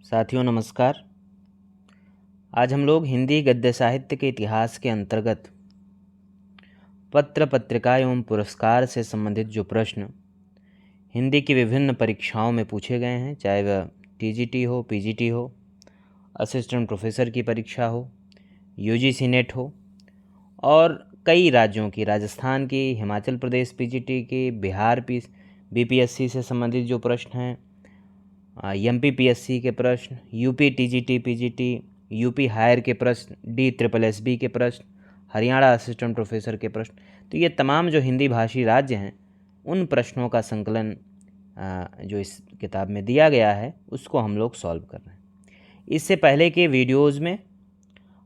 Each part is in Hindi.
साथियों नमस्कार। आज हम लोग हिंदी गद्य साहित्य के इतिहास के अंतर्गत पत्र पत्रिका एवं पुरस्कार से संबंधित जो प्रश्न हिंदी की विभिन्न परीक्षाओं में पूछे गए हैं, चाहे वह टीजीटी हो, पीजीटी हो, असिस्टेंट प्रोफेसर की परीक्षा हो, यूजीसी नेट हो और कई राज्यों की, राजस्थान की, हिमाचल प्रदेश पीजीटी की, बिहार बीपीएससी से संबंधित जो प्रश्न हैं, एमपी पीएससी के प्रश्न, UP TGT PGT, UP higher के प्रश्न, DSSB के प्रश्न, हरियाणा असिस्टेंट प्रोफेसर के प्रश्न, तो ये तमाम जो हिंदी भाषी राज्य हैं उन प्रश्नों का संकलन जो इस किताब में दिया गया है उसको हम लोग सॉल्व कर रहे हैं। इससे पहले के वीडियोज़ में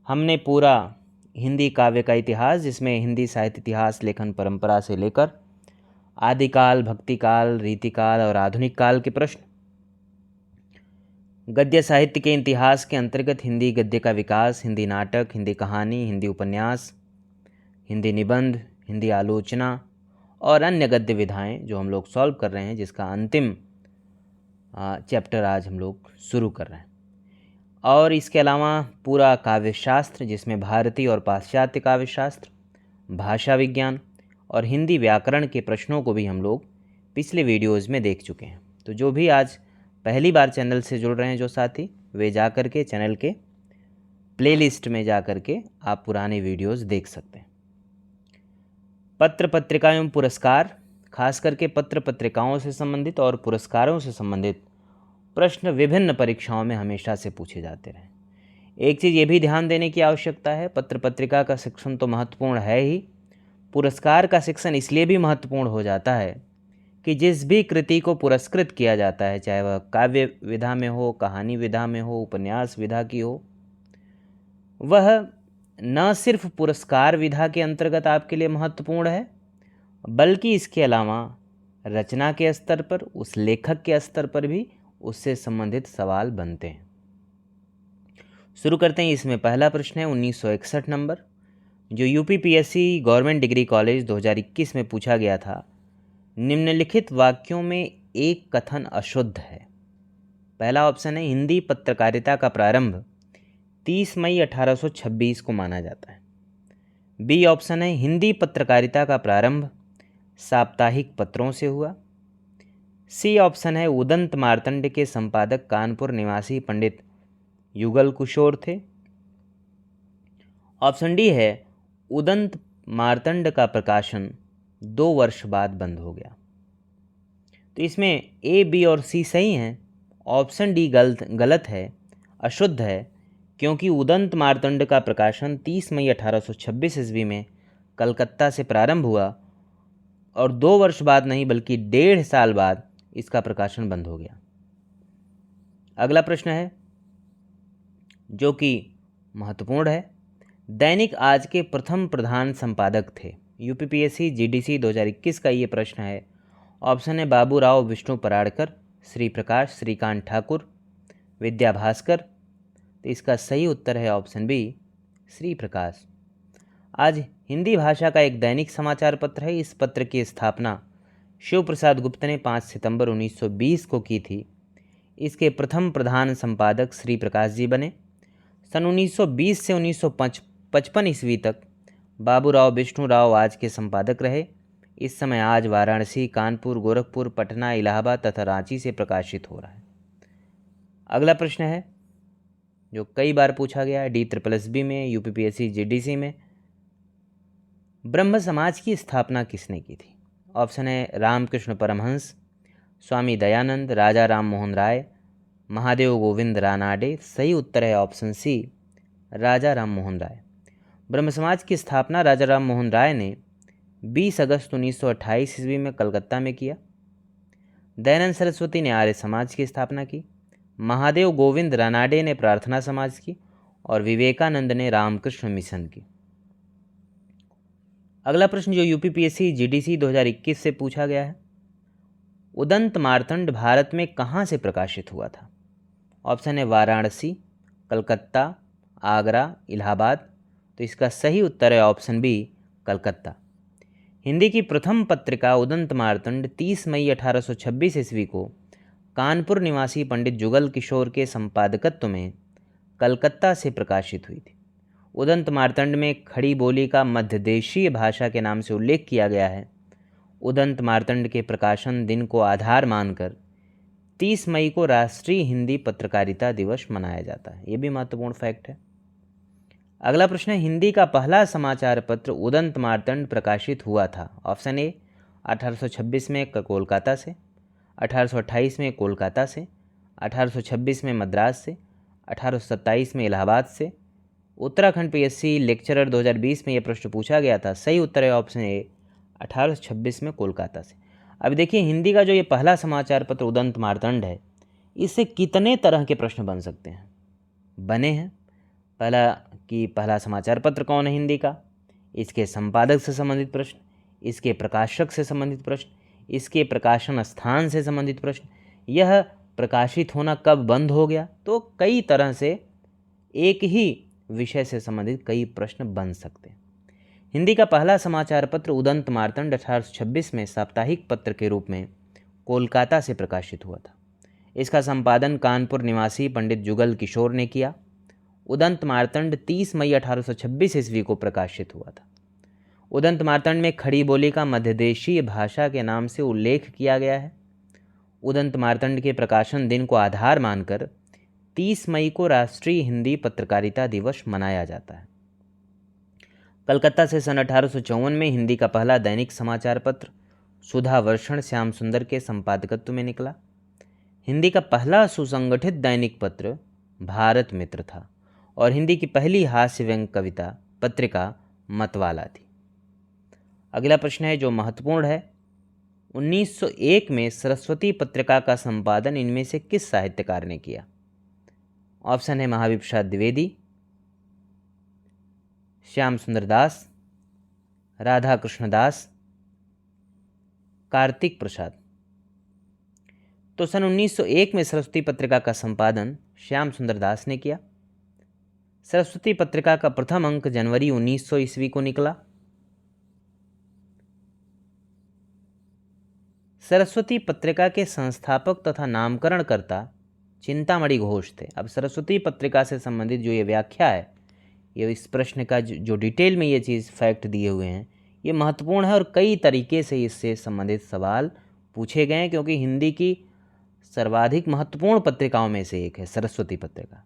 हमने पूरा हिंदी काव्य का इतिहास, जिसमें हिंदी साहित्य इतिहास लेखन परंपरा से लेकर आदिकाल, भक्तिकाल, रीतिकाल और आधुनिक काल के प्रश्न, गद्य साहित्य के इतिहास के अंतर्गत हिंदी गद्य का विकास, हिंदी नाटक, हिंदी कहानी, हिंदी उपन्यास, हिंदी निबंध, हिंदी आलोचना और अन्य गद्य विधाएं जो हम लोग सॉल्व कर रहे हैं, जिसका अंतिम चैप्टर आज हम लोग शुरू कर रहे हैं। और इसके अलावा पूरा काव्य शास्त्र, जिसमें भारतीय और पाश्चात्य काव्य शास्त्र, भाषा विज्ञान और हिंदी व्याकरण के प्रश्नों को भी हम लोग पिछले वीडियोज़ में देख चुके हैं। तो जो भी आज पहली बार चैनल से जुड़ रहे हैं जो साथी, वे जा कर के चैनल के प्लेलिस्ट में जा कर के आप पुराने वीडियोस देख सकते हैं। पत्र पत्रिका एवं पुरस्कार, खास करके पत्र पत्रिकाओं से संबंधित और पुरस्कारों से संबंधित प्रश्न विभिन्न परीक्षाओं में हमेशा से पूछे जाते रहे। एक चीज़ ये भी ध्यान देने की आवश्यकता है, पत्र पत्रिका का शिक्षण तो महत्वपूर्ण है ही, पुरस्कार का शिक्षण इसलिए भी महत्वपूर्ण हो जाता है कि जिस भी कृति को पुरस्कृत किया जाता है, चाहे वह काव्य विधा में हो, कहानी विधा में हो, उपन्यास विधा की हो, वह न सिर्फ पुरस्कार विधा के अंतर्गत आपके लिए महत्वपूर्ण है, बल्कि इसके अलावा रचना के स्तर पर, उस लेखक के स्तर पर भी उससे संबंधित सवाल बनते हैं। शुरू करते हैं। इसमें पहला प्रश्न है 1961 नंबर, जो यूपीपीएससी गवर्नमेंट डिग्री कॉलेज 2021 में पूछा गया था। निम्नलिखित वाक्यों में एक कथन अशुद्ध है। पहला ऑप्शन है, हिंदी पत्रकारिता का प्रारंभ 30 मई 1826 को माना जाता है। बी ऑप्शन है, हिंदी पत्रकारिता का प्रारंभ साप्ताहिक पत्रों से हुआ। सी ऑप्शन है, उदंत मार्तंड के संपादक कानपुर निवासी पंडित युगल किशोर थे। ऑप्शन डी है, उदंत मार्तंड का प्रकाशन 2 वर्ष बाद बंद हो गया। तो इसमें ए, बी और सी सही हैं। ऑप्शन डी गलत है, अशुद्ध है, क्योंकि उदंत मार्तंड का प्रकाशन 30 मई 1826 ईस्वी में कलकत्ता से प्रारंभ हुआ और 2 वर्ष बाद नहीं बल्कि 1.5 साल बाद इसका प्रकाशन बंद हो गया। अगला प्रश्न है जो कि महत्वपूर्ण है। दैनिक आज के प्रथम प्रधान संपादक थे। यूपीपीएससी जीडीसी 2021 का ये प्रश्न है। ऑप्शन है, बाबूराव विष्णु पराड़कर, श्री प्रकाश, श्रीकांत ठाकुर, विद्या भास्कर। तो इसका सही उत्तर है ऑप्शन बी, श्री प्रकाश। आज हिंदी भाषा का एक दैनिक समाचार पत्र है। इस पत्र की स्थापना शिव प्रसाद गुप्त ने 5 सितंबर 1920 को की थी। इसके प्रथम प्रधान संपादक श्री प्रकाश जी बने। सन 1920 से 1955 ईस्वी तक बाबूराव विष्णु राव आज के संपादक रहे। इस समय आज वाराणसी, कानपुर, गोरखपुर, पटना, इलाहाबाद तथा रांची से प्रकाशित हो रहा है। अगला प्रश्न है जो कई बार पूछा गया है DSSB में, यूपीपीएससी जीडीसी में। ब्रह्म समाज की स्थापना किसने की थी? ऑप्शन है, रामकृष्ण परमहंस, स्वामी दयानंद, राजा राम मोहन राय, महादेव गोविंद रानाडे। सही उत्तर है ऑप्शन सी, राजा राम मोहन राय। ब्रह्म समाज की स्थापना राजा राम मोहन राय ने 20 अगस्त 1928 ईस्वी में कलकत्ता में किया। दयानंद सरस्वती ने आर्य समाज की स्थापना की। महादेव गोविंद रानाडे ने प्रार्थना समाज की और विवेकानंद ने रामकृष्ण मिशन की। अगला प्रश्न जो यूपीपीएससी जीडीसी 2021 से पूछा गया है, उदंत मार्तंड भारत में कहाँ से प्रकाशित हुआ था? ऑप्शन है, वाराणसी, कलकत्ता, आगरा, इलाहाबाद। तो इसका सही उत्तर है ऑप्शन बी, कलकत्ता। हिंदी की प्रथम पत्रिका उदंत मार्तंड 30 मई 1826 ईस्वी को कानपुर निवासी पंडित जुगल किशोर के संपादकत्व में कलकत्ता से प्रकाशित हुई थी। उदंत मार्तंड में खड़ी बोली का मध्यदेशीय भाषा के नाम से उल्लेख किया गया है। उदंत मार्तंड के प्रकाशन दिन को आधार मानकर 30 मई को राष्ट्रीय हिंदी पत्रकारिता दिवस मनाया जाता है। ये भी महत्वपूर्ण फैक्ट है। अगला प्रश्न है, हिंदी का पहला समाचार पत्र उदंत मार्तंड प्रकाशित हुआ था। ऑप्शन ए 1826 में कोलकाता से, 1828 में कोलकाता से, 1826 में मद्रास से, 1827 में इलाहाबाद से। उत्तराखंड पीएससी लेक्चरर 2020 में यह प्रश्न पूछा गया था। सही उत्तर है ऑप्शन ए 1826 में कोलकाता से। अब देखिए, हिंदी का जो ये पहला समाचार पत्र उदंत मार्तंड है, इससे कितने तरह के प्रश्न बन सकते हैं, बने हैं। पहला समाचार पत्र कौन है हिंदी का, इसके संपादक से संबंधित प्रश्न, इसके प्रकाशक से संबंधित प्रश्न, इसके प्रकाशन स्थान से संबंधित प्रश्न, यह प्रकाशित होना कब बंद हो गया। तो कई तरह से एक ही विषय से संबंधित कई प्रश्न बन सकते हैं। हिंदी का पहला समाचार पत्र उदंत मार्तंड 1826 में साप्ताहिक पत्र के रूप में कोलकाता से प्रकाशित हुआ था। इसका संपादन कानपुर निवासी पंडित जुगल किशोर ने किया। उदंत मार्तंड 30 मई 1826 ईस्वी को प्रकाशित हुआ था। उदंत मार्तंड में खड़ी बोली का मध्यदेशीय भाषा के नाम से उल्लेख किया गया है। उदंत मार्तंड के प्रकाशन दिन को आधार मानकर 30 मई को राष्ट्रीय हिंदी पत्रकारिता दिवस मनाया जाता है। कलकत्ता से सन 1854 में हिंदी का पहला दैनिक समाचार पत्र सुधा वर्षण श्याम सुंदर के संपादकत्व में निकला। हिंदी का पहला सुसंगठित दैनिक पत्र भारत मित्र था और हिंदी की पहली हास्य व्यंग कविता पत्रिका मतवाला थी। अगला प्रश्न है जो महत्वपूर्ण है, 1901 में सरस्वती पत्रिका का संपादन इनमें से किस साहित्यकार ने किया। ऑप्शन है महावीर प्रसाद द्विवेदी, श्याम सुंदर दास, राधा कृष्ण दास, कार्तिक प्रसाद। तो सन 1901 में सरस्वती पत्रिका का संपादन श्याम सुंदर दास ने किया। सरस्वती पत्रिका का प्रथम अंक जनवरी 1900 ईस्वी को निकला। सरस्वती पत्रिका के संस्थापक तथा नामकरणकर्ता चिंतामणि घोष थे। अब सरस्वती पत्रिका से संबंधित जो ये व्याख्या है, ये इस प्रश्न का जो डिटेल में ये चीज़ फैक्ट दिए हुए हैं, ये महत्वपूर्ण है और कई तरीके से इससे संबंधित सवाल पूछे गए हैं, क्योंकि हिंदी की सर्वाधिक महत्वपूर्ण पत्रिकाओं में से एक है सरस्वती पत्रिका।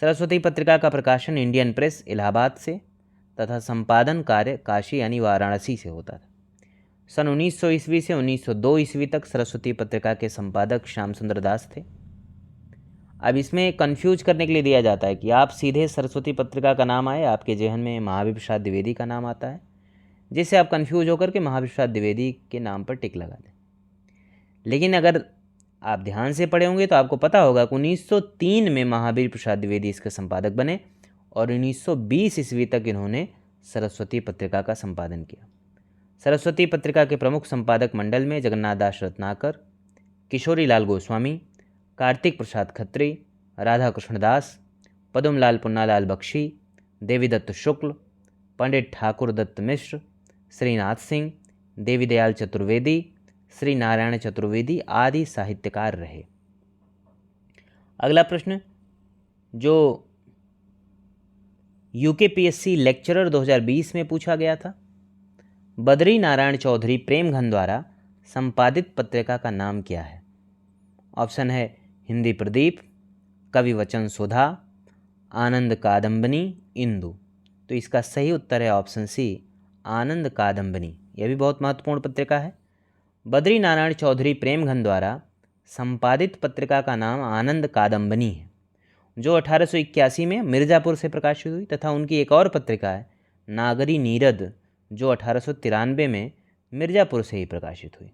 सरस्वती पत्रिका का प्रकाशन इंडियन प्रेस इलाहाबाद से तथा संपादन कार्य काशी यानी वाराणसी से होता था। सन 1900 ईस्वी से 1902 ईस्वी तक सरस्वती पत्रिका के संपादक श्याम सुंदर दास थे। अब इसमें कंफ्यूज करने के लिए दिया जाता है कि आप सीधे सरस्वती पत्रिका का नाम आए, आपके जेहन में महावीर प्रसाद द्विवेदी का नाम आता है, जिससे आप कंफ्यूज होकर के महावीर प्रसाद द्विवेदी के नाम पर टिक लगा दें। लेकिन अगर आप ध्यान से पढ़े होंगे तो आपको पता होगा कि 1903 में महावीर प्रसाद द्विवेदी इसके संपादक बने और 1920 ईस्वी तक इन्होंने सरस्वती पत्रिका का संपादन किया। सरस्वती पत्रिका के प्रमुख संपादक मंडल में जगन्नाथ दास रत्नाकर, किशोरी लाल गोस्वामी, कार्तिक प्रसाद खत्री, राधा कृष्ण दास, पद्मलाल पुन्नालाल बख्शी, देवीदत्त शुक्ल, पंडित ठाकुर दत्त मिश्र, श्रीनाथ सिंह, देवी दयाल चतुर्वेदी, श्री नारायण चतुर्वेदी आदि साहित्यकार रहे। अगला प्रश्न जो यूकेपीएससी लेक्चरर 2020 में पूछा गया था, बद्री नारायण चौधरी प्रेमघन द्वारा संपादित पत्रिका का नाम क्या है। ऑप्शन है हिंदी प्रदीप, कवि वचन सुधा, आनंद कादम्बनी, इंदु। तो इसका सही उत्तर है ऑप्शन सी आनंद कादम्बनी। यह भी बहुत महत्वपूर्ण पत्रिका है। बद्री नारायण चौधरी प्रेमघन द्वारा संपादित पत्रिका का नाम आनंद कादम्बनी है, जो 1881 में मिर्ज़ापुर से प्रकाशित हुई, तथा उनकी एक और पत्रिका है नागरी नीरद, जो 1893 में मिर्ज़ापुर से ही प्रकाशित हुई।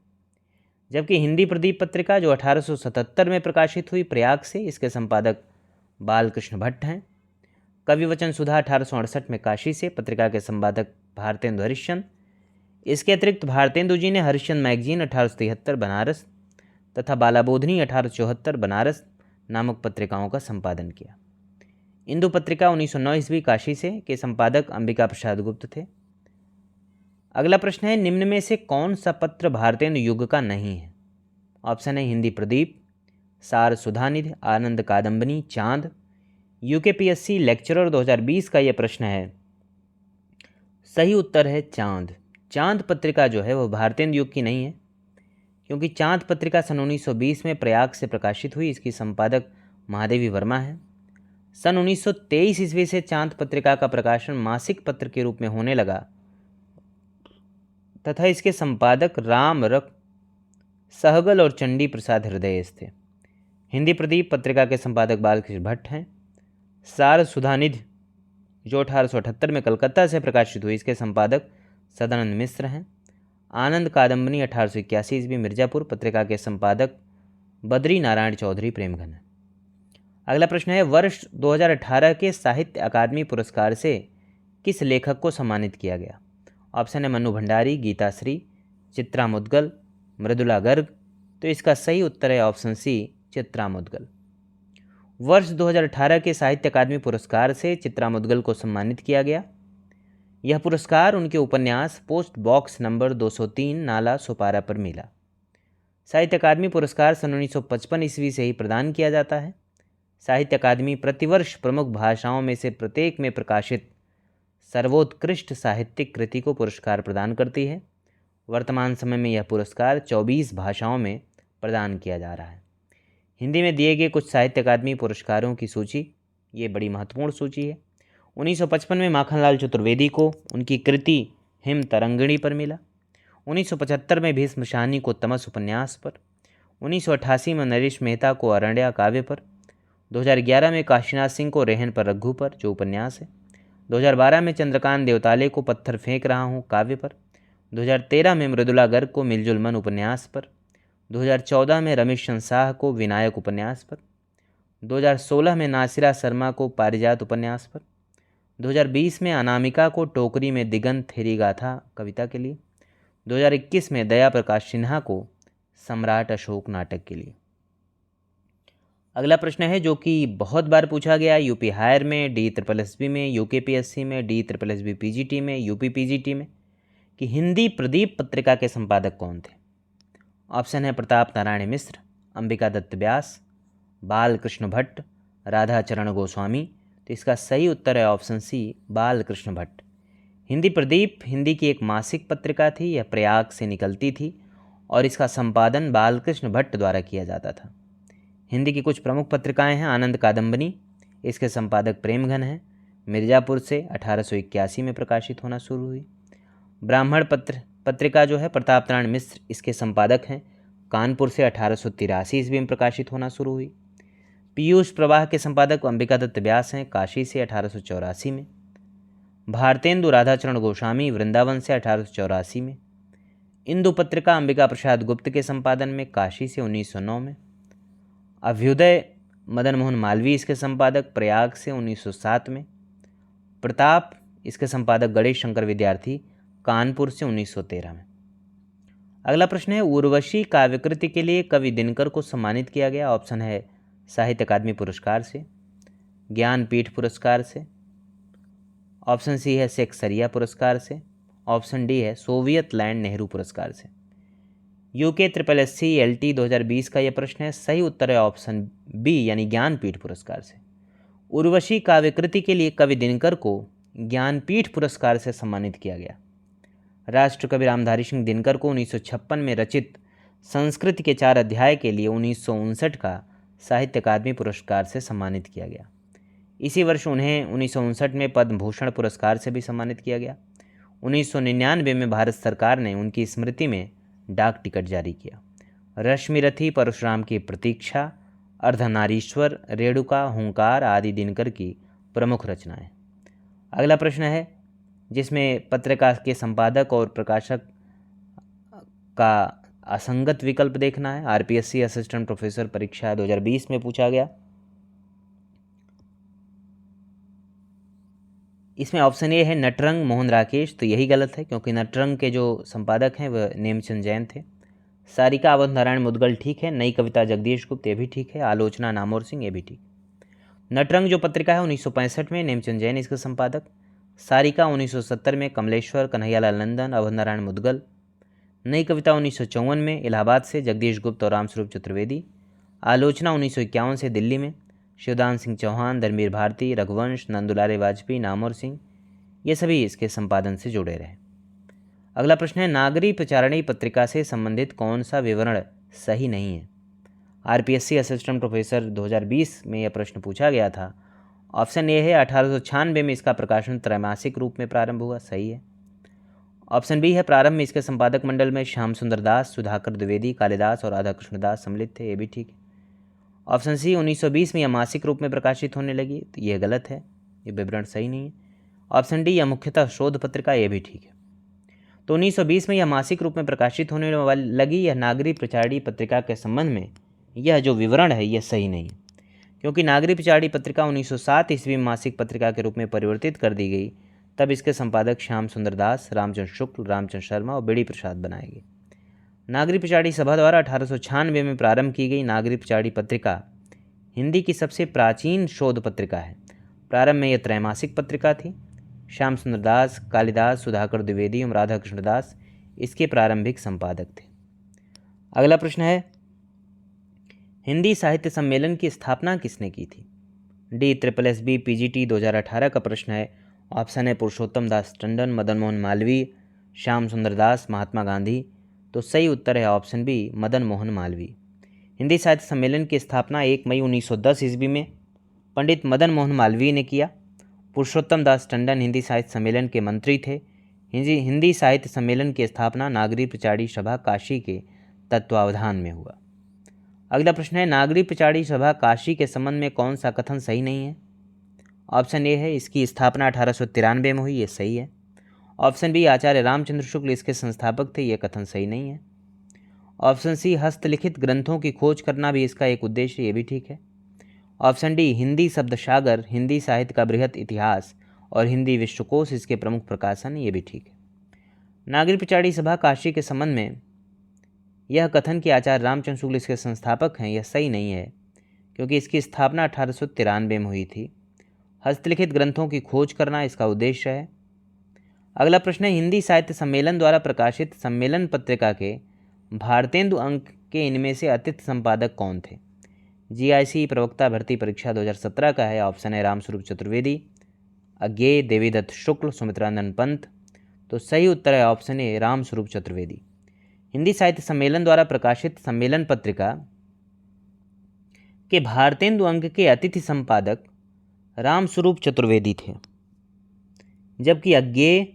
जबकि हिंदी प्रदीप पत्रिका जो 1877 में प्रकाशित हुई प्रयाग से, इसके संपादक बालकृष्ण भट्ट हैं। कवि वचन सुधा 1868 में काशी से, पत्रिका के संपादक भारतेंदु हरिश्चंद्र। इसके अतिरिक्त भारतेंदु जी ने हरिश्चंद्र मैगजीन 1873 बनारस तथा बालाबोधनी 1874 बनारस नामक पत्रिकाओं का संपादन किया। इंदु पत्रिका 1909 ईस्वी काशी से के संपादक अंबिका प्रसाद गुप्त थे। अगला प्रश्न है, निम्न में से कौन सा पत्र भारतेंदु युग का नहीं है। ऑप्शन है हिंदी प्रदीप, सार सुधानिधि, आनंद कादम्बनी, चांद। यूकेपीएससी लेक्चरर 2020 का यह प्रश्न है, सही उत्तर है चांद। चांद पत्रिका जो है वह भारतेंदु युग की नहीं है, क्योंकि चांद पत्रिका सन 1920 में प्रयाग से प्रकाशित हुई। इसकी संपादक महादेवी वर्मा है। सन 1923 ईस्वी से चांद पत्रिका का प्रकाशन मासिक पत्र के रूप में होने लगा तथा इसके संपादक राम रख सहगल और चंडी प्रसाद हृदय थे। हिंदी प्रदीप पत्रिका के संपादक बालकृष्ण भट्ट हैं। सार सुधानिधि जो 1878 में कलकत्ता से प्रकाशित हुई, इसके संपादक सदानंद मिश्र हैं। आनंद कादम्बनी 1881 ईस्वी मिर्जापुर पत्रिका के संपादक बद्री नारायण चौधरी प्रेमघन है। अगला प्रश्न है, वर्ष 2018 के साहित्य अकादमी पुरस्कार से किस लेखक को सम्मानित किया गया? ऑप्शन है मन्नू भंडारी, गीताश्री, चित्रा मुद्गल, मृदुला गर्ग। तो इसका सही उत्तर है ऑप्शन सी, चित्रा मुद्गल। वर्ष 2018 के साहित्य अकादमी पुरस्कार से चित्रा मुद्गल को सम्मानित किया गया। यह पुरस्कार उनके उपन्यास पोस्ट बॉक्स नंबर 203 नाला सुपारा पर मिला। साहित्य अकादमी पुरस्कार सन 1955 ईस्वी से ही प्रदान किया जाता है। साहित्य अकादमी प्रतिवर्ष प्रमुख भाषाओं में से प्रत्येक में प्रकाशित सर्वोत्कृष्ट साहित्यिक कृति को पुरस्कार प्रदान करती है। वर्तमान समय में यह पुरस्कार 24 भाषाओं में प्रदान किया जा रहा है। हिंदी में दिए गए कुछ साहित्य अकादमी पुरस्कारों की सूची, ये बड़ी महत्वपूर्ण सूची है। 1955 में माखनलाल चतुर्वेदी को उनकी कृति हिम तरंगिणी पर मिला। 1975 में भीष्म शाहनी को तमस उपन्यास पर। 1988 में नरेश मेहता को अरण्या काव्य पर। 2011 में काशीनाथ सिंह को रेहन पर रघु पर जो उपन्यास है। 2012 में चंद्रकांत देवताले को पत्थर फेंक रहा हूँ काव्य पर। 2013 में मृदुला गर्ग को मिलजुल मन उपन्यास पर। 2014 में रमेश शाह को विनायक उपन्यास पर। 2016 में नासिरा शर्मा को पारिजात उपन्यास पर। 2020 में अनामिका को टोकरी में दिगंत थेरी गाथा कविता के लिए। 2021 में दया प्रकाश सिन्हा को सम्राट अशोक नाटक के लिए। अगला प्रश्न है जो कि बहुत बार पूछा गया, यूपी हायर में, DSSB में, यूकेपीएससी में, DSSB पीजीटी में, यूपी पीजीटी में, कि हिंदी प्रदीप पत्रिका के संपादक कौन थे? ऑप्शन है प्रताप नारायण मिश्र, अंबिका दत्त व्यास, बालकृष्ण भट्ट, राधा चरण गोस्वामी। तो इसका सही उत्तर है ऑप्शन सी, बालकृष्ण भट्ट। हिंदी प्रदीप हिंदी की एक मासिक पत्रिका थी। यह प्रयाग से निकलती थी और इसका संपादन बालकृष्ण भट्ट द्वारा किया जाता था। हिंदी की कुछ प्रमुख पत्रिकाएं हैं, आनंद कादम्बनी, इसके संपादक प्रेमघन हैं, मिर्जापुर से 1881 में प्रकाशित होना शुरू हुई। ब्राह्मण पत्रिका जो है प्रताप नारायण मिश्र इसके संपादक हैं, कानपुर से 1883 ईस्वी में प्रकाशित होना शुरू हुई। पीयूष प्रवाह के संपादक अंबिका दत्त व्यास हैं, काशी से 1884 में। भारतेंदु राधाचरण गोस्वामी वृंदावन से 1884 में। इंदु पत्रिका अंबिका प्रसाद गुप्त के संपादन में, काशी से 1909 में। अभ्युदय मदन मोहन मालवीय इसके संपादक, प्रयाग से 1907 में। प्रताप इसके संपादक गणेश शंकर विद्यार्थी, कानपुर से 1913 में। अगला प्रश्न है, उर्वशी काव्यकृति के लिए कवि दिनकर को सम्मानित किया गया। ऑप्शन है साहित्य अकादमी पुरस्कार से, ज्ञानपीठ पुरस्कार से, ऑप्शन सी है शेक्सपियर पुरस्कार से, ऑप्शन डी है सोवियत लैंड नेहरू पुरस्कार से। UKSSC LT 2020 का यह प्रश्न है, सही उत्तर है ऑप्शन बी यानी ज्ञानपीठ पुरस्कार से। उर्वशी काव्यकृति के लिए कवि दिनकर को ज्ञानपीठ पुरस्कार से सम्मानित किया गया। राष्ट्रकवि रामधारी सिंह दिनकर को 1956 में रचित संस्कृत के 4 अध्याय के लिए 1959 का साहित्य अकादमी पुरस्कार से सम्मानित किया गया। इसी वर्ष उन्हें 1959 में पद्म भूषण पुरस्कार से भी सम्मानित किया गया। 1999 में भारत सरकार ने उनकी स्मृति में डाक टिकट जारी किया। रश्मिरथी, परशुराम की प्रतीक्षा, अर्धनारीश्वर, रेणुका, हुंकार आदि दिनकर की प्रमुख रचनाएं। अगला प्रश्न है जिसमें पत्रिका के संपादक और प्रकाशक का असंगत विकल्प देखना है। RPSC असिस्टेंट प्रोफेसर परीक्षा 2020 में पूछा गया। इसमें ऑप्शन ए है नटरंग मोहन राकेश, तो यही गलत है क्योंकि नटरंग के जो संपादक हैं वह नेमचंद जैन थे। सारिका अवध नारायण मुदगल ठीक है। नई कविता जगदीश गुप्त, ये भी ठीक है। आलोचना नामोर सिंह, ये भी ठीक। नटरंग जो पत्रिका है 1965 में, नेमचंद जैन इसके संपादक। सारिका 1970 में, कमलेश्वर, कन्हैयालाल नंदन, अवध नारायण मुदगल। नई कविता 1954 में, इलाहाबाद से जगदीश गुप्त और रामस्वरूप चतुर्वेदी। आलोचना 1951 से दिल्ली में, शिवदान सिंह चौहान, धर्मवीर भारती, रघुवंश, नंदुलारे वाजपेयी, नामवर सिंह, ये सभी इसके संपादन से जुड़े रहे। अगला प्रश्न है, नागरी प्रचारणी पत्रिका से संबंधित कौन सा विवरण सही नहीं है? आरपीएससी असिस्टेंट प्रोफेसर 2020 में यह प्रश्न पूछा गया था। ऑप्शन ए है 1896 में इसका प्रकाशन त्रैमासिक रूप में प्रारंभ हुआ, सही है। ऑप्शन बी है प्रारंभ में इसके संपादक मंडल में श्याम सुंदर दास, सुधाकर द्विवेदी, कालिदास और राधा कृष्ण दास सम्मिलित थे, ये भी ठीक है। ऑप्शन सी 1920 में यह मासिक रूप में प्रकाशित होने लगी, तो यह गलत है, ये विवरण सही नहीं है। ऑप्शन डी यह मुख्यतः शोध पत्रिका, ये भी ठीक है। तो 1920 में यह मासिक रूप में प्रकाशित होने लगी यह नागरी प्रचारणी पत्रिका के संबंध में यह जो विवरण है यह सही नहीं है, क्योंकि नागरी प्रचारणी पत्रिका 1907 ईस्वी में मासिक पत्रिका के रूप में परिवर्तित कर दी गई। तब इसके संपादक श्याम सुंदर दास, रामचंद्र शुक्ल, रामचंद्र शर्मा और बेड़ी प्रसाद बनाए गए। नागरी प्रचारणी सभा द्वारा 1896 में प्रारंभ की गई नागरी प्रचारणी पत्रिका हिंदी की सबसे प्राचीन शोध पत्रिका है। प्रारंभ में यह त्रैमासिक पत्रिका थी। श्याम सुंदर दास, कालिदास, सुधाकर द्विवेदी और राधा कृष्ण दास इसके प्रारंभिक संपादक थे। अगला प्रश्न है, हिंदी साहित्य सम्मेलन की स्थापना किसने की थी? डी SSSB PGT 2018 का प्रश्न है। ऑप्शन है पुरुषोत्तम दास टंडन, मदन मोहन मालवीय, श्याम सुंदर दास, महात्मा गांधी। तो सही उत्तर है ऑप्शन बी, मदन मोहन मालवीय। हिंदी साहित्य सम्मेलन की स्थापना 1 मई 1910 ईस्वी में पंडित मदन मोहन मालवीय ने किया। पुरुषोत्तम दास टंडन हिंदी साहित्य सम्मेलन के मंत्री थे। हिंदी साहित्य सम्मेलन की स्थापना नागरी प्रचारणी सभा काशी के तत्वावधान में हुआ। अगला प्रश्न है, नागरी प्रचारणी सभा काशी के संबंध में कौन सा कथन सही नहीं है? ऑप्शन ए है इसकी स्थापना 1893 में हुई, ये सही है। ऑप्शन बी आचार्य रामचंद्र शुक्ल इसके संस्थापक थे, ये कथन सही नहीं है। ऑप्शन सी हस्तलिखित ग्रंथों की खोज करना भी इसका एक उद्देश्य, ये भी ठीक है। ऑप्शन डी हिंदी शब्द सागर, हिंदी साहित्य का बृहत इतिहास और हिंदी विश्वकोश इसके प्रमुख प्रकाशन, ये भी ठीक है। नागरी प्रचारणी सभा काशी के संबंध में यह कथन कि आचार्य रामचंद्र शुक्ल इसके संस्थापक हैं, यह सही नहीं है, क्योंकि इसकी स्थापना 1893 में हुई थी। हस्तलिखित ग्रंथों की खोज करना इसका उद्देश्य है। अगला प्रश्न है, हिंदी साहित्य सम्मेलन द्वारा प्रकाशित सम्मेलन पत्रिका के भारतेंदु अंक के इनमें से अतिथि संपादक कौन थे? GIC प्रवक्ता भर्ती परीक्षा 2017 का है। ऑप्शन है रामस्वरूप चतुर्वेदी, अज्ञेय, देवीदत्त शुक्ल, सुमित्रानंद पंत। तो सही उत्तर है ऑप्शन ए, रामस्वरूप चतुर्वेदी। हिंदी साहित्य सम्मेलन द्वारा प्रकाशित सम्मेलन पत्रिका के भारतेंदु अंक के अतिथि संपादक रामस्वरूप चतुर्वेदी थे, जबकि अज्ञेय,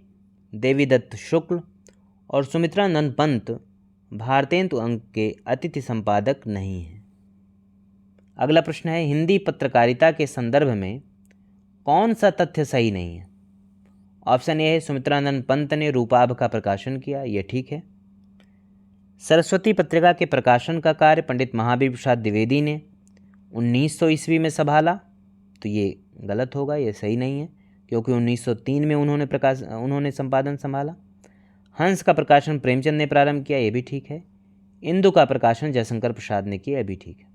देवीदत्त शुक्ल और सुमित्रानंद पंत भारतेंदु अंक के अतिथि संपादक नहीं हैं। अगला प्रश्न है, हिंदी पत्रकारिता के संदर्भ में कौन सा तथ्य सही नहीं है? ऑप्शन ए है सुमित्रानंद पंत ने रूपाभ का प्रकाशन किया, यह ठीक है। सरस्वती पत्रिका के प्रकाशन का कार्य पंडित महावीर प्रसाद द्विवेदी ने 1900 ईस्वी में संभाला, तो ये गलत होगा, ये सही नहीं है, क्योंकि 1903 में उन्होंने संपादन संभाला। हंस का प्रकाशन प्रेमचंद ने प्रारंभ किया, ये भी ठीक है। इंदु का प्रकाशन जयशंकर प्रसाद ने किया, ये भी ठीक है।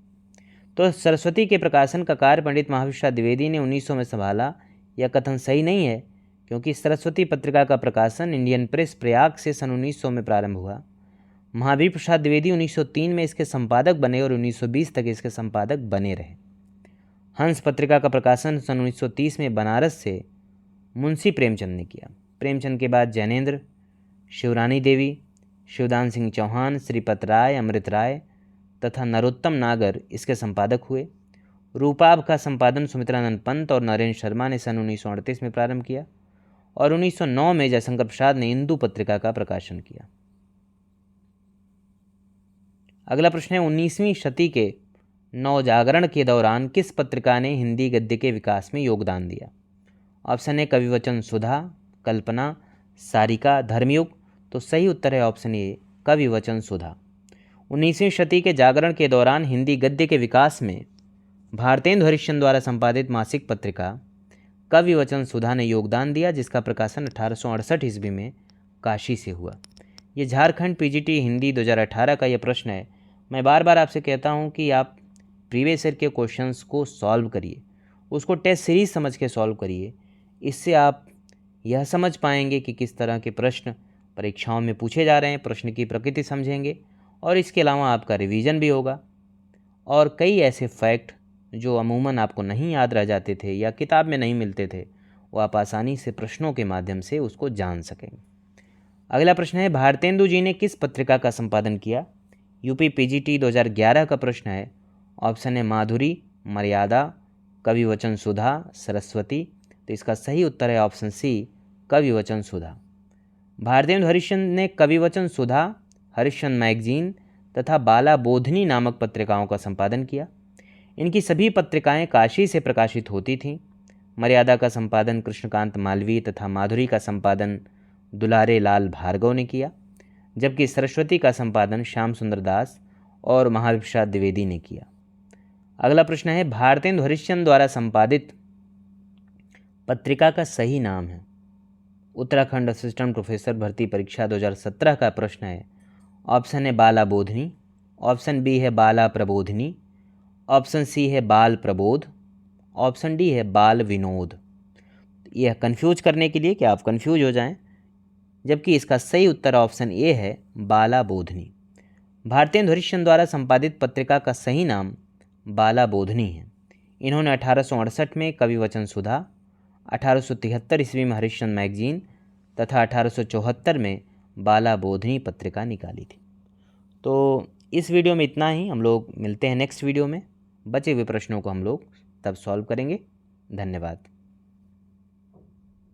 तो सरस्वती के प्रकाशन का कार्य पंडित महावीर प्रसाद द्विवेदी ने 1900 में संभाला, यह कथन सही नहीं है, क्योंकि सरस्वती पत्रिका का प्रकाशन इंडियन प्रेस प्रयाग से सन 1900 में प्रारंभ हुआ। महावीर प्रसाद द्विवेदी 1903 में इसके संपादक बने और 1920 तक इसके संपादक बने रहे। हंस पत्रिका का प्रकाशन सन 1930 में बनारस से मुंशी प्रेमचंद ने किया। प्रेमचंद के बाद जैनेन्द्र, शिवरानी देवी, शिवदान सिंह चौहान, श्रीपत राय, अमृत राय तथा नरोत्तम नागर इसके संपादक हुए। रूपाभ का संपादन सुमित्रानंद पंत और नरेंद्र शर्मा ने सन 1938 में प्रारंभ किया और 1909 में जयशंकर प्रसाद ने इंदु पत्रिका का प्रकाशन किया। अगला प्रश्न है, 19वीं शती के नवजागरण के दौरान किस पत्रिका ने हिंदी गद्य के विकास में योगदान दिया? ऑप्शन है कविवचन सुधा, कल्पना, सारिका, धर्मयुग। तो सही उत्तर है ऑप्शन ए, कविवचन सुधा। 19वीं शती के जागरण के दौरान हिंदी गद्य के विकास में भारतेंदु हरिश्चंद्र द्वारा संपादित मासिक पत्रिका कविवचन सुधा ने योगदान दिया, जिसका प्रकाशन 1868 ईस्वी में काशी से हुआ। ये झारखंड PGT हिंदी 2018 का यह प्रश्न है। मैं बार बार आपसे कहता हूँ कि आप प्रीवियस ईयर के क्वेश्चंस को सॉल्व करिए, उसको टेस्ट सीरीज समझ के सॉल्व करिए। इससे आप यह समझ पाएंगे कि किस तरह के प्रश्न परीक्षाओं में पूछे जा रहे हैं, प्रश्न की प्रकृति समझेंगे और इसके अलावा आपका रिवीजन भी होगा। और कई ऐसे फैक्ट जो अमूमन आपको नहीं याद रह जाते थे या किताब में नहीं मिलते थे, वो आप आसानी से प्रश्नों के माध्यम से उसको जान सकेंगे। अगला प्रश्न है, भारतेंदु जी ने किस पत्रिका का संपादन किया? यूपी पीजीटी 2011 का प्रश्न है। ऑप्शन है माधुरी, मर्यादा, कवि वचन सुधा, सरस्वती। तो इसका सही उत्तर है ऑप्शन सी, कवि वचन सुधा। भारतेंदु हरिश्चंद्र ने कवि वचन सुधा, हरिश्चंद्र मैगजीन तथा बाला बोधनी नामक पत्रिकाओं का संपादन किया। इनकी सभी पत्रिकाएं काशी से प्रकाशित होती थीं। मर्यादा का संपादन कृष्णकांत मालवीय तथा माधुरी का संपादन दुलारे लाल भार्गव ने किया, जबकि सरस्वती का संपादन श्याम सुंदर दास और महाविप्रसाद द्विवेदी ने किया। अगला प्रश्न है, भारतेंदु हरिश्चंद्र द्वारा संपादित पत्रिका का सही नाम है। उत्तराखंड असिस्टेंट प्रोफेसर भर्ती परीक्षा 2017 का प्रश्न है। ऑप्शन है बाला बोधनी, ऑप्शन बी है बाला प्रबोधिनी, ऑप्शन सी है बाल प्रबोध, ऑप्शन डी है बाल विनोद। यह कंफ्यूज करने के लिए कि आप कंफ्यूज हो जाएं, जबकि इसका सही उत्तर ऑप्शन ए है बाला बोधनी। भारतेंदु हरिश्चंद्र द्वारा संपादित पत्रिका का सही नाम बाला बोधनी है। इन्होंने 1868 में कवि वचन सुधा, 1873 ईस्वी में हरिश्चंद्र मैगजीन तथा 1874 में बाला बोधनी पत्रिका निकाली थी। तो इस वीडियो में इतना ही। हम लोग मिलते हैं नेक्स्ट वीडियो में। बचे हुए प्रश्नों को हम लोग तब सॉल्व करेंगे। धन्यवाद।